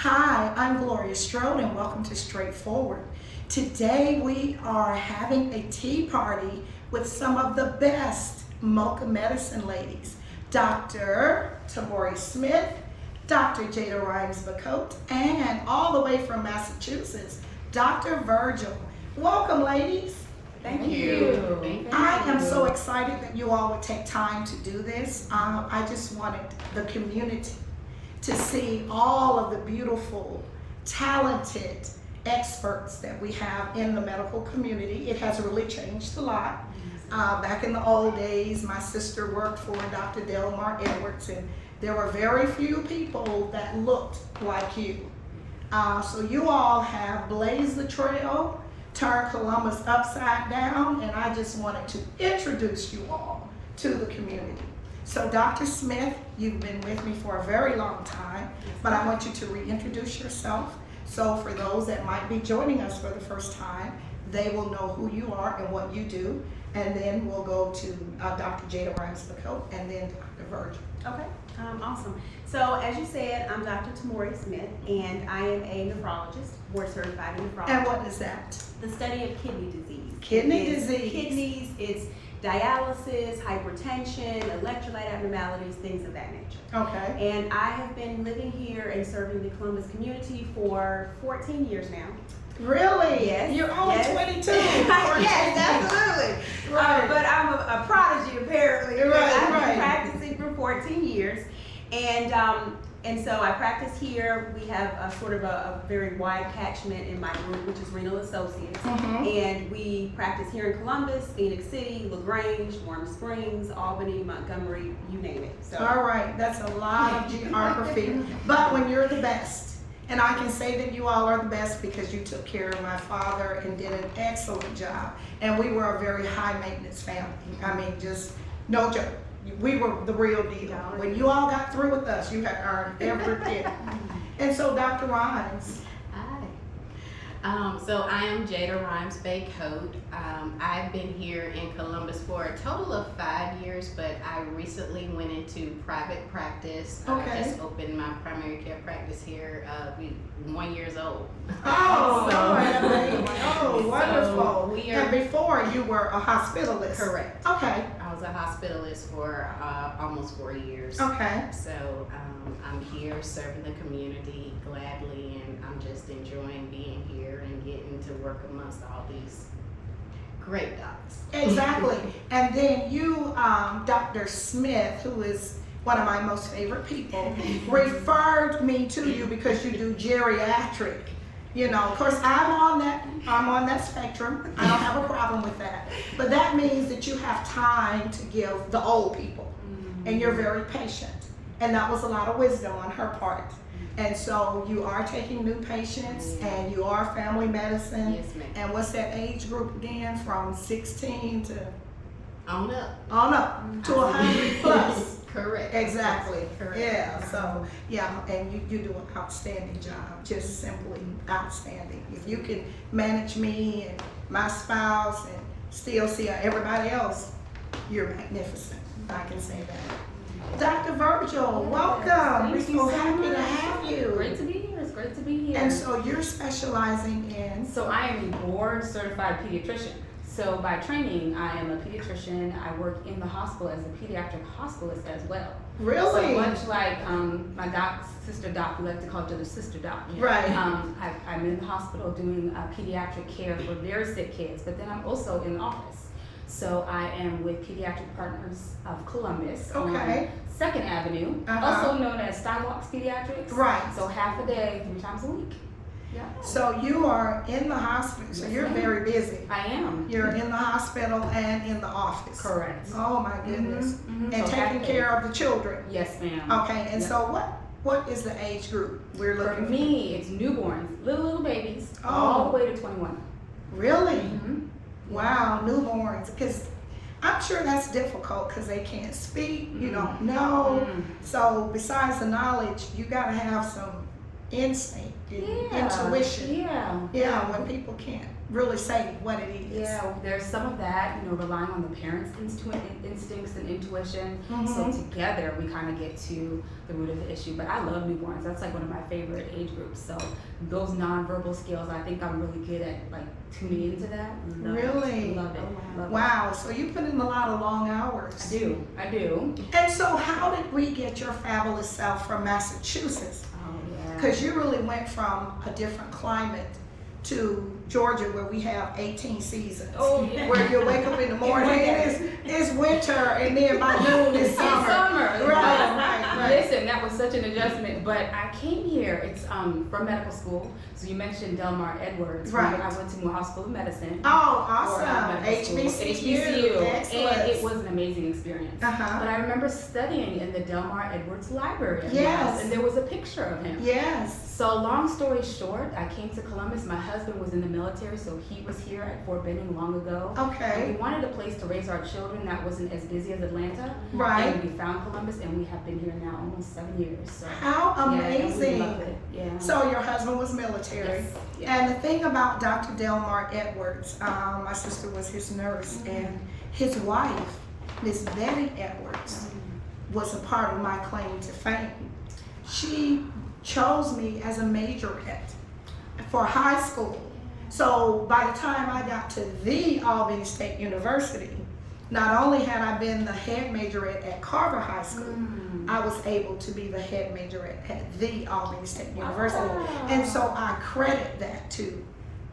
Hi, I'm Gloria Strode and welcome to Straightforward. Today we are having a tea party with some of the best Mocha Medicine ladies. Dr. Tamorie Smith, Dr. Jada Rhymes-Bacoat, and all the way from Massachusetts, Dr. Virgil. Welcome, ladies. Thank you. I am so excited that you all would take time to do this. I just wanted the community to see all of the beautiful, talented experts that we have in the medical community. It has really changed a lot. Back in the old days, my sister worked for Dr. Delmar Edwards, and there were very few people that looked like you. So you all have blazed the trail, turned Columbus upside down, and I just wanted to introduce you all to the community. So Dr. Smith, you've been with me for a very long time, but I want you to reintroduce yourself. So for those that might be joining us for the first time, they will know who you are and what you do. And then we'll go to Dr. Jada Rhymes-Bacoat and then Dr. Virgil. Okay, awesome. So as you said, I'm Dr. Tamorie Smith, and I am a nephrologist, board certified in nephrology. And what is that? The study of kidney disease. Kidney disease. Kidneys, it's dialysis, hypertension, electrolyte abnormalities, things of that nature. Okay. And I have been living here and serving the Columbus community for 14 years now. Really? Yes. You're only yes. 22. Yes, absolutely. Right. But I'm a prodigy apparently. Right, I've right. been practicing for 14 years, and so I practice here. We have a sort of a very wide catchment in my group, which is Renal Associates, and we practice here in Columbus, Phoenix City, LaGrange, Warm Springs, Albany, Montgomery, you name it. So. All right, that's a lot of geography. But when you're the best, and I can say that you all are the best because you took care of my father and did an excellent job. And we were a very high maintenance family. I mean, just no joke. We were the real deal. When you all got through with us, you had earned every bit. And so Dr. Rhymes. Hi. So I am Jada Rhymes-Bacoat. I've been here in Columbus for a total of 5 years, but I recently went into private practice. Okay. I just opened my primary care practice here. We 1 year old. Oh, So wonderful. we are, And before you were a hospitalist. correct. Okay. I was a hospitalist for almost 4 years. Okay. So I'm here serving the community gladly, and I'm just enjoying being here and getting to work amongst all these great docs. Exactly. And then you, Dr. Smith, who is one of my most favorite people, referred me to you because you do geriatric. You know, of course, I'm on that spectrum. I don't have a problem with that. But that means that you have time to give the old people, and you're very patient. And that was a lot of wisdom on her part. And so you are taking new patients, and you are family medicine. Yes, ma'am. And what's that age group again? From 16 to On up. on up to 100 plus. Correct. Exactly. Correct. Yeah. So yeah, and you do an outstanding job. Just simply outstanding. If you can manage me and my spouse and still see everybody else, you're magnificent. I can say that. Dr. Virgil, welcome. We're so happy to have you. Great to be here. It's great to be here. And so you're specializing in. So I am a board certified pediatrician. So by training, I am a pediatrician. I work in the hospital as a pediatric hospitalist as well. Really? So much like my sister doc, we like to call each other sister doc. Right. I'm in the hospital doing pediatric care for very sick kids, but then I'm also in the office. So I am with Pediatric Partners of Columbus Okay. on 2nd Avenue, also known as Steinwalks Pediatrics. Right. So half a day, 3 times a week. Yeah. So you are in the hospital. So you're very busy. I am. You're in the hospital and in the office. Correct. Oh my goodness. Mhm. And So taking half care of the children. Yes, ma'am. Okay, and Yep. so what is the age group we're For looking me, it's newborns, little babies, Oh. all the way to 21. Really? Mhm. Wow, newborns. Because I'm sure that's difficult because they can't speak, you don't know. Mhm. So besides the knowledge, you got to have some instinct, Yeah. intuition. Yeah. Yeah, when people can't really say what it is. Yeah, there's some of that, relying on the parents' instincts and intuition. So together we kind of get to the root of the issue. But I love newborns. That's like one of my favorite age groups. So those nonverbal skills, I think I'm really good at like tuning into that. Really? Love it. Love Wow, so you put in a lot of long hours. I do. And so how did we get your fabulous self from Massachusetts? Oh yeah. Because you really went from a different climate to Georgia, where we have 18 seasons. Oh yeah. Where you wake up in the morning and it's winter, and then by noon it's summer. Right. Listen, that was such an adjustment, but I came here. It's from medical school. So you mentioned Delmar Edwards. Right. I went to Morehouse School of Medicine. Oh, for, awesome. medical school. HBCU. Excellent. And it was an amazing experience. Uh-huh. But I remember studying in the Delmar Edwards library. Yes. And there was a picture of him. Yes. So long story short, I came to Columbus. My husband was in the military, so he was here at Fort Benning long ago. Okay. And we wanted a place to raise our children that wasn't as busy as Atlanta. Right. And we found Columbus, and we have been here now almost 7 years. So How amazing. Yeah, we love it. Yeah. So your husband was military. Yes. Yeah. And the thing about Dr. Delmar Edwards, my sister was his nurse, and his wife, Miss Betty Edwards, was a part of my claim to fame. She chose me as a majorette for high school. So by the time I got to the Albany State University, not only had I been the head majorette at Carver High School, I was able to be the head majorette at the Albany State University. And so I credit that to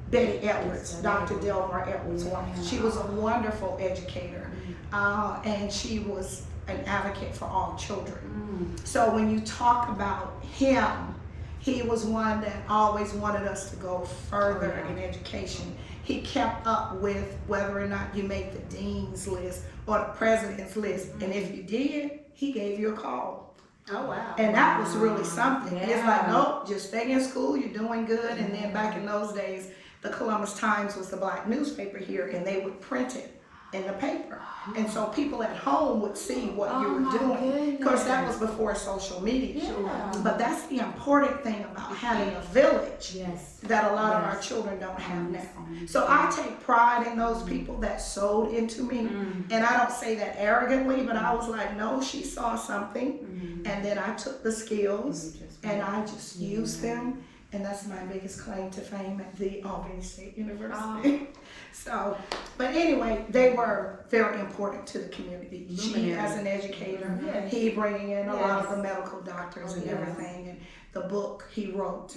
Betty Edwards, Dr. Delmar Edwards' wife. She was a wonderful educator, and she was an advocate for all children. So when you talk about him, he was one that always wanted us to go further in education. He kept up with whether or not you made the dean's list or the president's list. And if you did, he gave you a call. Oh, wow. And that was really something. Yeah. It's like, nope, just stay in school, you're doing good. And then back in those days, the Columbus Times was the black newspaper here, and they would print it in the paper. And so people at home would see what you were doing. Of course, that was before social media. Yeah. But that's the important thing about having a village that a lot of our children don't have now. So I take pride in those people that sewed into me. And I don't say that arrogantly, but I was like, no, she saw something. And then I took the skills and I just used them. And that's my biggest claim to fame at the Albany State University. So, but anyway, they were very important to the community. She as an educator, he bringing in a lot of the medical doctors and everything, and the book he wrote.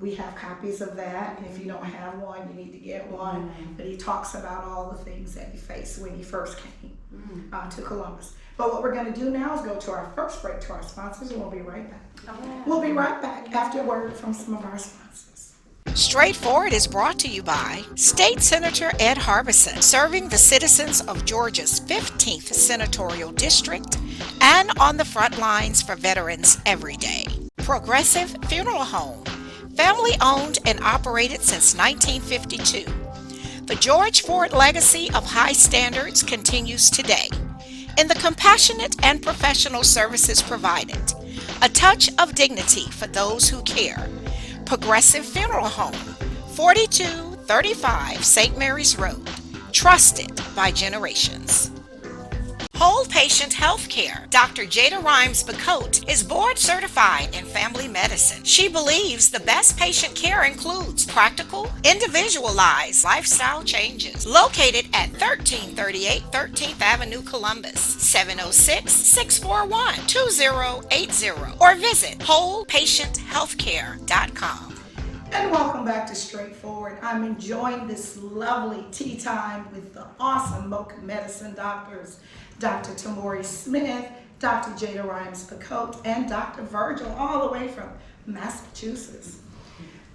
We have copies of that, and if you don't have one, you need to get one. But he talks about all the things that he faced when he first came to Columbus. But what we're going to do now is go to our first break to our sponsors, and we'll be right back. We'll be right back after a word from some of our sponsors. Straightforward is brought to you by State Senator Ed Harbison, serving the citizens of Georgia's 15th Senatorial District and on the front lines for veterans every day. Progressive Funeral Home, family owned and operated since 1952. The George Ford legacy of high standards continues today in the compassionate and professional services provided. A touch of dignity for those who care. Progressive Funeral Home, 4235 St. Mary's Road. Trusted by generations. Whole Patient Healthcare. Dr. Jada Rhymes-Bacoat is board certified in family medicine. She believes the best patient care includes practical, individualized lifestyle changes. Located at 1338 13th Avenue, Columbus, 706-641-2080, or visit wholepatienthealthcare.com. And welcome back to Straightforward. I'm enjoying this lovely tea time with the awesome Mocha Medicine doctors, Dr. Tamorie Smith, Dr. Jada Rhymes-Bacoat, and Dr. Virgil, all the way from Massachusetts.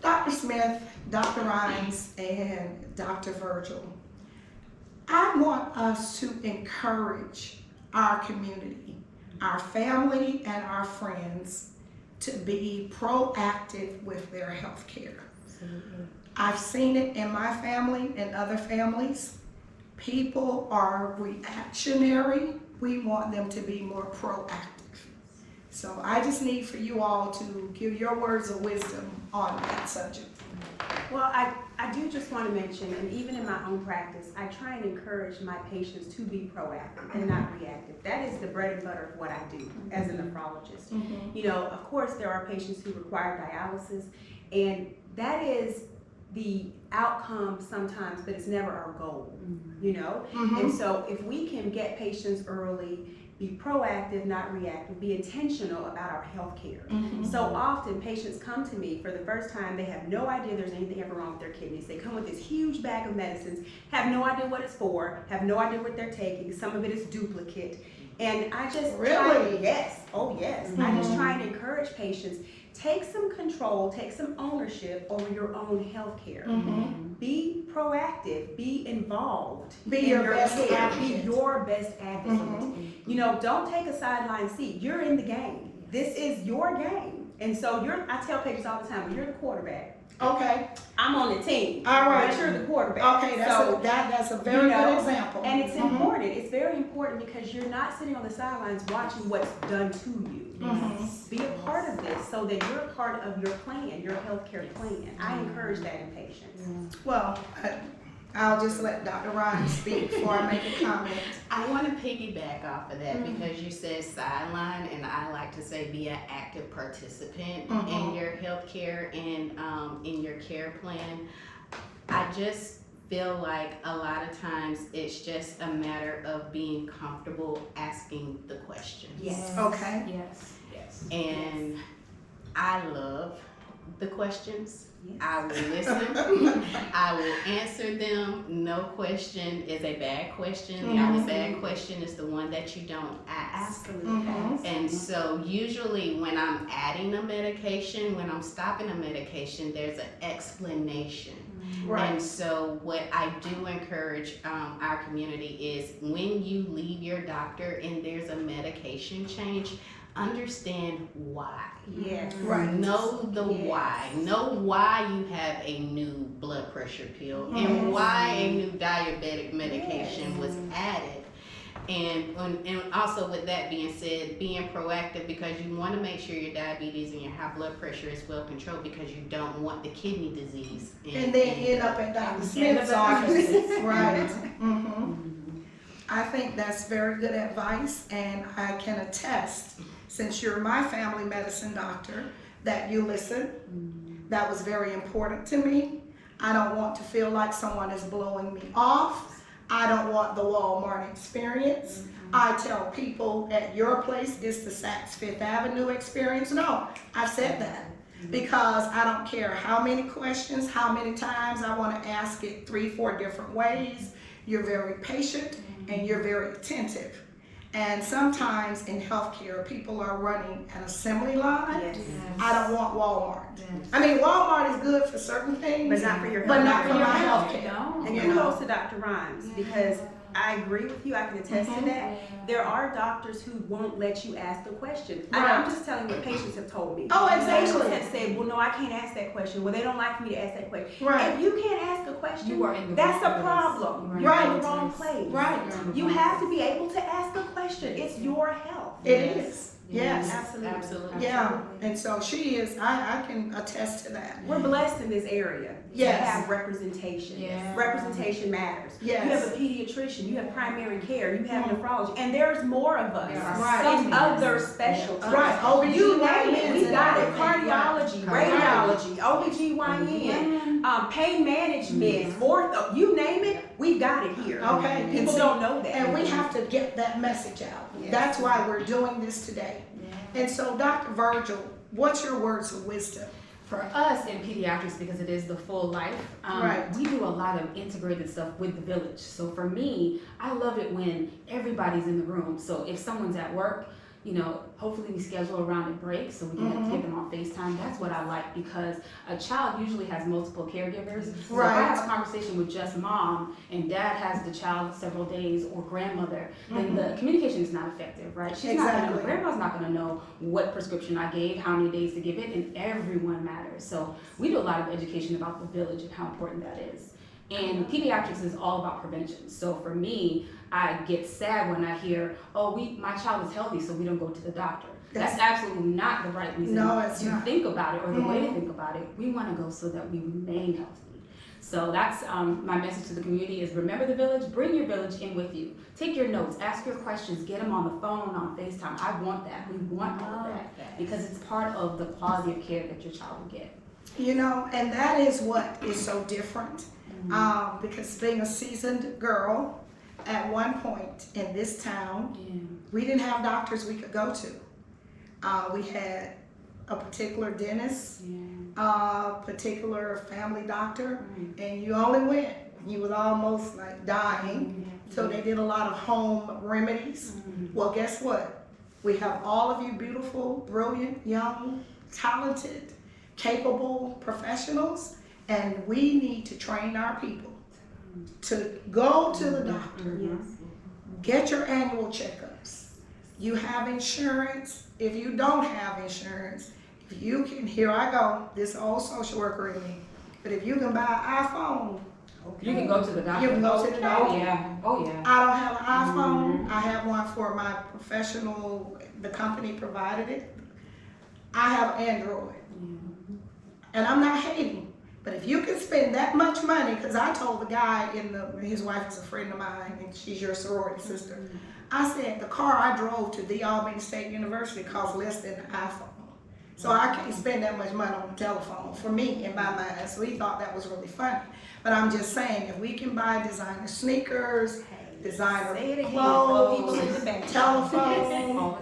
Dr. Smith, Dr. Rhymes, and Dr. Virgil, I want us to encourage our community, our family, and our friends to be proactive with their health care. I've seen it in my family and other families. People are reactionary. We want them to be more proactive. So I just need for you all to give your words of wisdom on that subject. Well, I do just want to mention, and even in my own practice, I try and encourage my patients to be proactive and not reactive. That is the bread and butter of what I do as a nephrologist. You know, of course, there are patients who require dialysis, and that is the outcome sometimes, but it's never our goal, you know? And so if we can get patients early, be proactive, not reactive, be intentional about our health care. So often patients come to me for the first time, they have no idea there's anything ever wrong with their kidneys. They come with this huge bag of medicines, have no idea what it's for, have no idea what they're taking. Some of it is duplicate. And I just Really? yes, oh yes. I just try and encourage patients, take some control, take some ownership over your own health care. Be proactive, be involved. Be in your best care. advocate. Be your best advocate. You know, don't take a sideline seat. You're in the game. This is your game. And so I tell patients all the time, well, you're the quarterback. Okay. I'm on the team. All right. But you're the quarterback. Okay, So, that's a very good example. and it's important. It's very important because you're not sitting on the sidelines watching what's done to you. Be a part of this so that you're a part of your plan, your healthcare plan. I encourage that in patients. Well, I'll just let Dr. Ryan speak before I make a comment. I want to piggyback off of that because you said sideline, and I like to say be an active participant in your healthcare and in your care plan. I just feel like a lot of times it's just a matter of being comfortable asking the questions. Yes. Okay. Yes. And I love the questions. Yes. I will listen. I will answer them. No question is a bad question. The only bad question is the one that you don't ask. Absolutely. And so usually when I'm adding a medication, when I'm stopping a medication, there's an explanation. Right. And so what I do encourage our community is when you leave your doctor and there's a medication change, understand why. Yes. Right. Know the why. Know why you have a new blood pressure pill and why a new diabetic medication was added. And also with that being said, being proactive because you want to make sure your diabetes and your high blood pressure is well controlled because you don't want the kidney disease. And then end up at Dr. Smith's office. Right. I think that's very good advice, and I can attest, since you're my family medicine doctor, that you listen. That was very important to me. I don't want to feel like someone is blowing me off. I don't want the Walmart experience. I tell people at your place, it's the Saks Fifth Avenue experience. No, I've said that because I don't care how many questions, how many times I want to ask it 3-4 different ways. You're very patient and you're very attentive. And sometimes in healthcare, people are running an assembly line. Yes. I don't want Walmart. I mean, Walmart is good for certain things, But not for your but not health. for my health. healthcare. And You know? kudos to Dr. Rhymes because I agree with you. I can attest to that. There are doctors who won't let you ask the question. I'm just telling you what patients have told me. Oh, exactly. Patients have said, well, no, I can't ask that question. Well, they don't like me to ask that question. Right. If you can't ask a question, You are in the that's wrong a place. problem. You're You're in in the the wrong place. Right. You have to be able to ask a question. It's your health. It is. Yes. Absolutely. Absolutely. Yeah. And so she is, I can attest to that. We're blessed in this area Yes. to have representation. Yes. Representation matters. Yes. You have a pediatrician, you have primary care, you have nephrology, and there's more of us. Right. In other specialties. Right. OBGYNs You name it, we and got it. everything. Cardiology, Right. radiology, OBGYN, pain management, ortho, you name it, we've got it here. Okay. And People see, don't know that. And we have to get that message out. Yes. That's why we're doing this today. And so, Dr. Virgil, what's your words of wisdom? For us in pediatrics, because it is the full life, Right. we do a lot of integrated stuff with the village. So for me, I love it when everybody's in the room. So if someone's at work, you know, hopefully we schedule around a break so we can get them on FaceTime. That's what I like because a child usually has multiple caregivers. So if I have a conversation with just mom and dad has the child several days or grandmother, then the communication is not effective, right? She's not gonna, grandma's not gonna know what prescription I gave, how many days to give it, and everyone matters. So we do a lot of education about the village and how important that is. And pediatrics is all about prevention. So for me, I get sad when I hear, oh, my child is healthy, so we don't go to the doctor. That's absolutely not the right reason No, it's to not. think about it or the way to think about it. We want to go so that we remain healthy. So that's my message to the community is remember the village, bring your village in with you. Take your notes, ask your questions, get them on the phone, on FaceTime. I want that. We want all of that because it's part of the quality of care that your child will get. You know, and that is what is so different. Because being a seasoned girl, at one point in this town, we didn't have doctors we could go to. We had a particular dentist, a particular family doctor, and you only went when you was almost like dying. So they did a lot of home remedies. Well, guess what? We have all of you beautiful, brilliant, young, talented, capable professionals, and we need to train our people to go to the doctor, get your annual checkups. You have insurance. If you don't have insurance, if you can, here I go, this old social worker in me, but if you can buy an iPhone, You can go to the doctor. you can go to the doctor. Oh yeah. Oh yeah. I don't have an iPhone. I have one for my professional, the company provided it. I have Android. And I'm not hating, but if you can spend that much money, because I told the guy his wife is a friend of mine, and she's your sorority sister. I said, the car I drove to the Albany State University cost less than an iPhone. So I can't spend that much money on the telephone, for me, in my mind. So he thought that was really funny. But I'm just saying, if we can buy designer sneakers, designer clothes, telephone,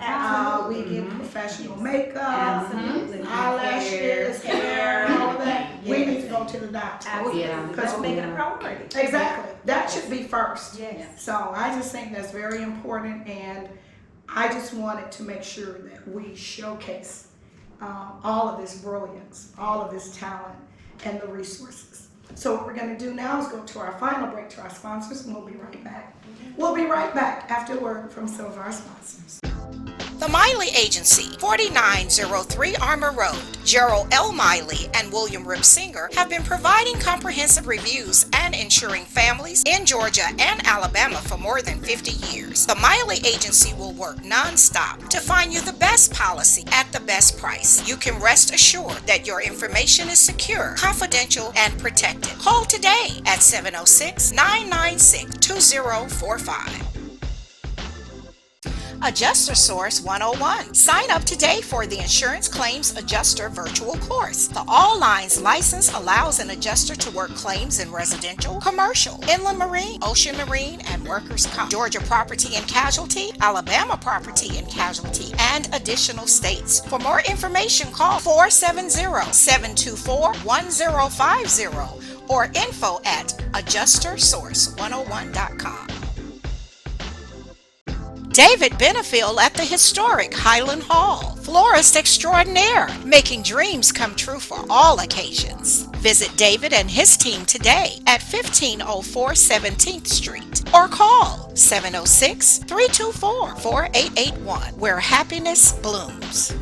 we get professional makeup, eyelashes, hair, all of that. We need to go to the doctor. Oh yeah. Let's make it a priority. Exactly. That should be first. Yes. So I just think that's very important, and I just wanted to make sure that we showcase all of this brilliance, all of this talent, and the resources. So what we're going to do now is go to our final break to our sponsors, and we'll be right back. We'll be right back after a word from some of our sponsors. The Miley Agency, 4903 Armour Road. Gerald L. Miley and William Ripsinger have been providing comprehensive reviews and insuring families in Georgia and Alabama for more than 50 years. The Miley Agency will work non-stop to find you the best policy at the best price. You can rest assured that your information is secure, confidential, and protected. Call today at 706-996-2045. Adjuster Source 101. Sign up today for the Insurance Claims Adjuster virtual course. The All Lines license allows an adjuster to work claims in residential, commercial, inland marine, ocean marine, and workers' comp, Georgia property and casualty, Alabama property and casualty, and additional states. For more information, call 470-724-1050 or info@adjustersource101.com. David Benefiel at the Historic Highland Hall, florist extraordinaire, making dreams come true for all occasions. Visit David and his team today at 1504 17th Street or call 706-324-4881, where happiness blooms.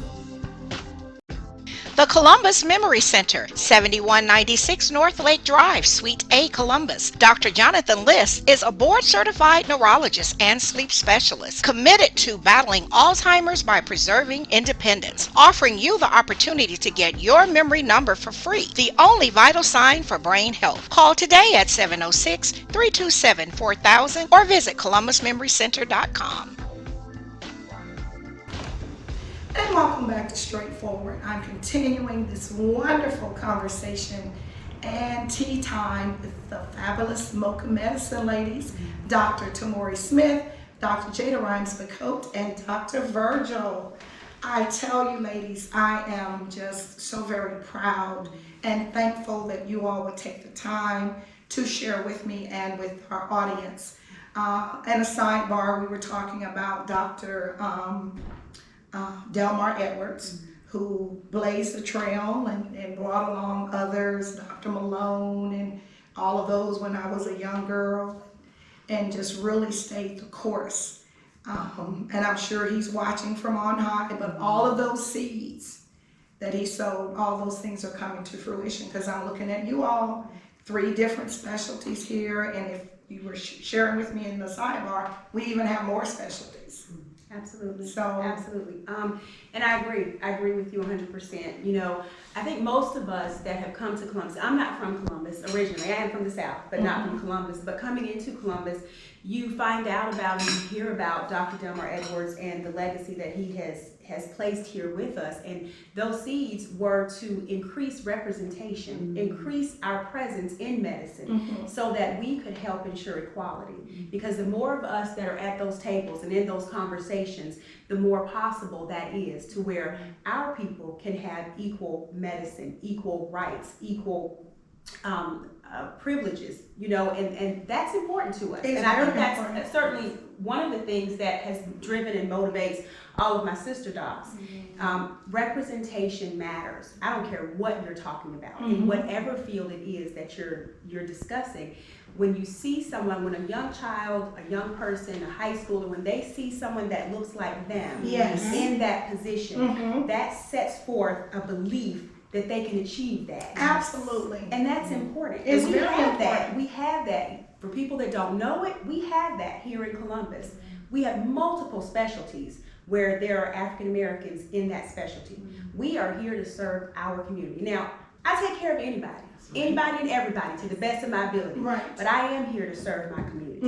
The Columbus Memory Center, 7196 North Lake Drive, Suite A, Columbus. Dr. Jonathan Liss is a board-certified neurologist and sleep specialist committed to battling Alzheimer's by preserving independence, offering you the opportunity to get your memory number for free, the only vital sign for brain health. Call today at 706-327-4000 or visit columbusmemorycenter.com. And welcome back to Straightforward. I'm continuing this wonderful conversation and tea time with the fabulous Mocha Medicine ladies, Dr. Tamorie Smith, Dr. Jada Rhymes-Bacoat, and Dr. Virgil. I tell you ladies, I am just so very proud and thankful that you all would take the time to share with me and with our audience. And a sidebar, we were talking about Dr. Delmar Edwards, who blazed the trail and brought along others, Dr. Malone and all of those when I was a young girl, and just really stayed the course. And I'm sure he's watching from on high, but all of those seeds that he sowed, all those things are coming to fruition, because I'm looking at you all, 3 different specialties here, and if you were sharing with me in the sidebar, we even have more specialties. Absolutely. So- absolutely. And I agree with you 100%. You know, I think most of us that have come to Columbus, I'm not from Columbus originally, I am from the South, but not from Columbus, but coming into Columbus, you find out about and you hear about Dr. Delmar Edwards and the legacy that he has placed here with us. And those seeds were to increase representation, increase our presence in medicine so that we could help ensure equality. Because the more of us that are at those tables and in those conversations, the more possible that is to where our people can have equal medicine, equal rights, equal privileges, you know, and that's important to us. It's and I think very that's important. certainly one of the things that has driven and motivates all of my sister docs. Representation matters. I don't care what you're talking about, in whatever field it is that you're discussing. When you see someone, when a young child, a young person, a high schooler, when they see someone that looks like them Yes. in that position, that sets forth a belief that they can achieve that. Absolutely. And that's important. It's And we very have that. important. We have that. For people that don't know it, we have that here in Columbus. We have multiple specialties where there are African Americans in that specialty. We are here to serve our community. Now, I take care of anybody and everybody to the best of my ability. Right. But I am here to serve my community.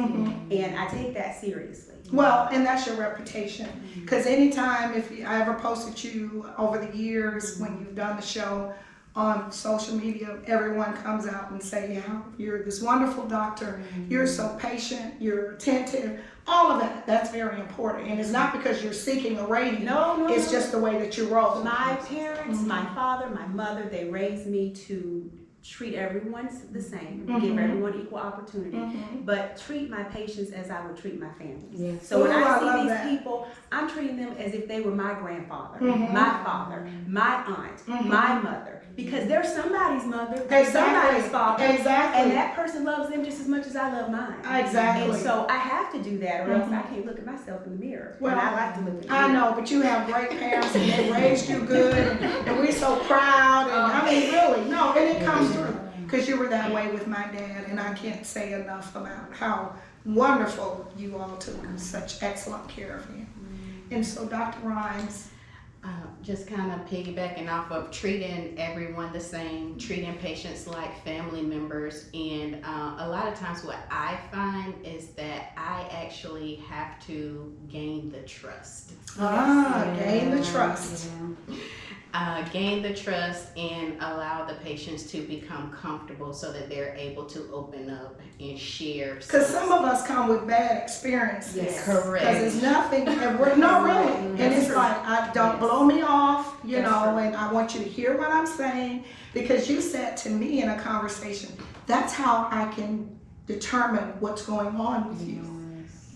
And I take that seriously. Well, and that's your reputation. Because anytime, I ever posted you over the years when you've done the show on social media, everyone comes out and say, yeah, you're this wonderful doctor, you're so patient, you're attentive, all of that. That's very important. And it's not because you're seeking a rating. No, It's just the way that you roll. My parents, my father, my mother, they raised me to treat everyone the same, give everyone equal opportunity, but treat my patients as I would treat my family. Yes. So when Ooh, I I love see that. these people, I'm treating them as if they were my grandfather, my father, my aunt, my mother, because they're somebody's mother, they're somebody's father, Exactly. and that person loves them just as much as I love mine. Exactly. And so I have to do that, or else I can't look at myself in the mirror. Well, and I like to look in the I mirror. know, but you have great parents and they raised you good and we're so proud. And I mean, really, no, and it comes through. Because you were that way with my dad, and I can't say enough about how wonderful you all took such excellent care of him. And so, Dr. Rhymes, Just kind of piggybacking off of treating everyone the same, treating patients like family members, and a lot of times what I find is that I actually have to gain the trust. gain the trust. Gain the trust and allow the patients to become comfortable so that they're able to open up and share. Because some of us come with bad experiences. Yes. Correct. Because it's nothing, and we're not really. And it's like, I don't blow me off, you That's know, true. and I want you to hear what I'm saying. Because you said to me in a conversation, that's how I can determine what's going on with you.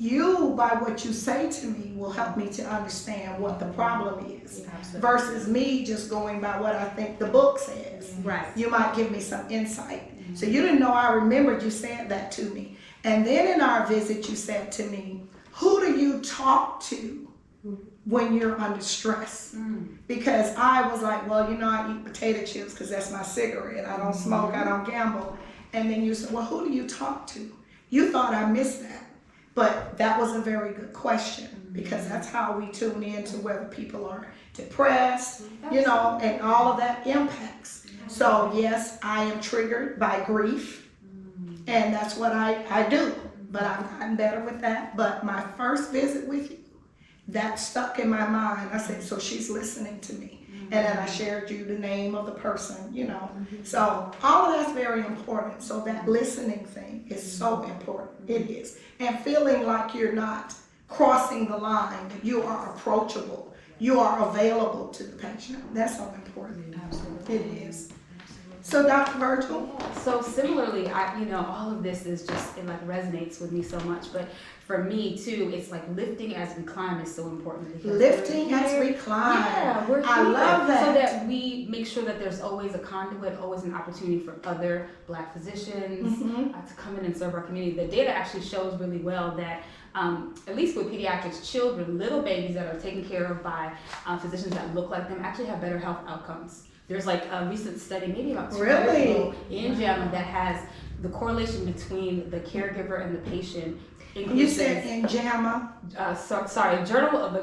You, by what you say to me, will help me to understand what the problem is. Versus me just going by what I think the book says. Right. You might give me some insight. So you didn't know I remembered you said that to me. And then in our visit, you said to me, who do you talk to when you're under stress? Because I was like, well, you know, I eat potato chips because that's my cigarette. I don't smoke, I don't gamble. And then you said, well, who do you talk to? You thought I missed that. But that was a very good question because that's how we tune in to whether people are depressed, you know, and all of that impacts. So yes, I am triggered by grief, and that's what I do. But I've gotten better with that. But my first visit with you, that stuck in my mind. I said, so she's listening to me. And then I shared you the name of the person, you know. So all of that's very important. So that listening thing is so important. It is. And feeling like you're not crossing the line, that you are approachable, you are available to the patient. That's so important. Absolutely. It is. So Dr. Virgil? So similarly, all of this is just, it like resonates with me so much. But for me too, it's like lifting as we climb is so important. Because Lifting we're as here- we climb. Yeah, we're I here love that. So that we make sure that there's always a conduit, always an opportunity for other Black physicians to come in and serve our community. The data actually shows really well that at least with pediatrics, children, little babies that are taken care of by physicians that look like them actually have better health outcomes. There's like a recent study, maybe about 2 years Really? ago in JAMA, that has the correlation between the caregiver and the patient You said in JAMA. Journal of the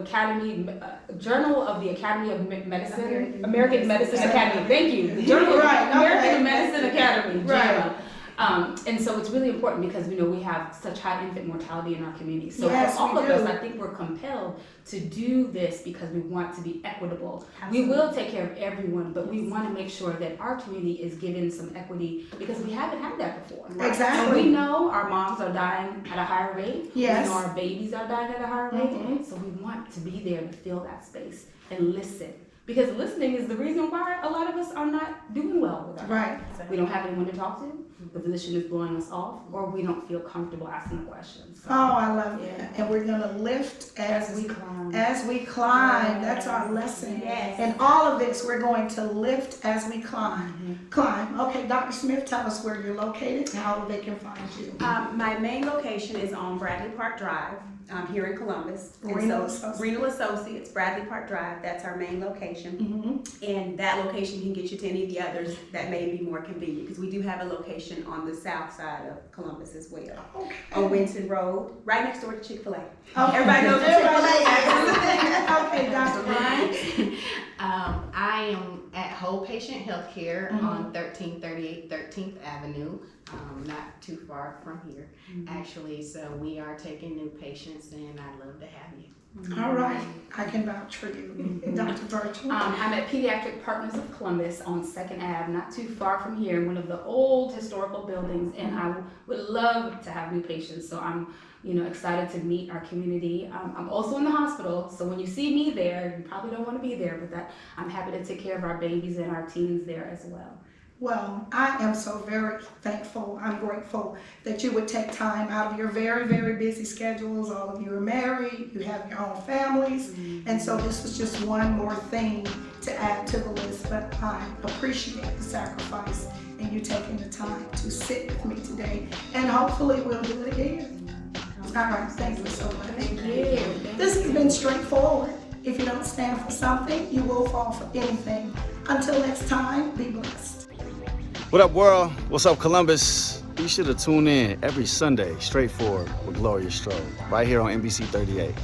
Academy of Medicine, American Medicine Academy. Thank you. The Journal of American Medicine Academy. Right. And so it's really important because we have such high infant mortality in our community. So Yes, for all we of do. us, I think we're compelled to do this because we want to be equitable. Absolutely. We will take care of everyone, but we want to make sure that our community is given some equity because we haven't had that before. Exactly. And we know our moms are dying at a higher rate. Yes. We know our babies are dying at a higher rate. Mhm. So we want to be there to fill that space and listen. Because listening is the reason why a lot of us are not doing well with our Right. We don't have anyone to talk to. The physician is blowing us off, or we don't feel comfortable asking the questions. So, Oh, I love that. And we're gonna lift as we climb. That's our lesson. Yes. And all of this, we're going to lift as we climb. Climb. Okay, Dr. Smith, tell us where you're located and how they can find you. My main location is on Bradley Park Drive, here in Columbus. And Renal so, Associates. Renal Associates, Bradley Park Drive, that's our main location. Mm-hmm. And that location can get you to any of the others that may be more convenient, because we do have a location on the south side of Columbus as well. Okay. On Winton Road, right next door to Chick-fil-A. Okay. Everybody knows what Chick-fil-A is. Okay, Dr. Ryan. I am at Whole Patient Healthcare Mhm. on 1338 13th Avenue, not too far from here, actually. So we are taking new patients, and I'd love to have you. All right, I can vouch for you, Dr. Virgil. I'm at Pediatric Partners of Columbus on 2nd Ave, not too far from here, in one of the old historical buildings, and I would love to have new patients. So I'm excited to meet our community. I'm also in the hospital, so when you see me there, you probably don't want to be there, but I'm happy to take care of our babies and our teens there as well. Well, I am so very thankful. I'm grateful that you would take time out of your very, very busy schedules. All of you are married, you have your own families, and so this was just one more thing to add to the list. But I appreciate the sacrifice and you taking the time to sit with me today, and hopefully we'll do it again. All right, thank you so much. Thank you. This has been straightforward. If you don't stand for something, you will fall for anything. Until next time, be blessed. What up, world? What's up, Columbus? Be sure to tune in every Sunday, Straightforward with Gloria Strode, right here on NBC 38.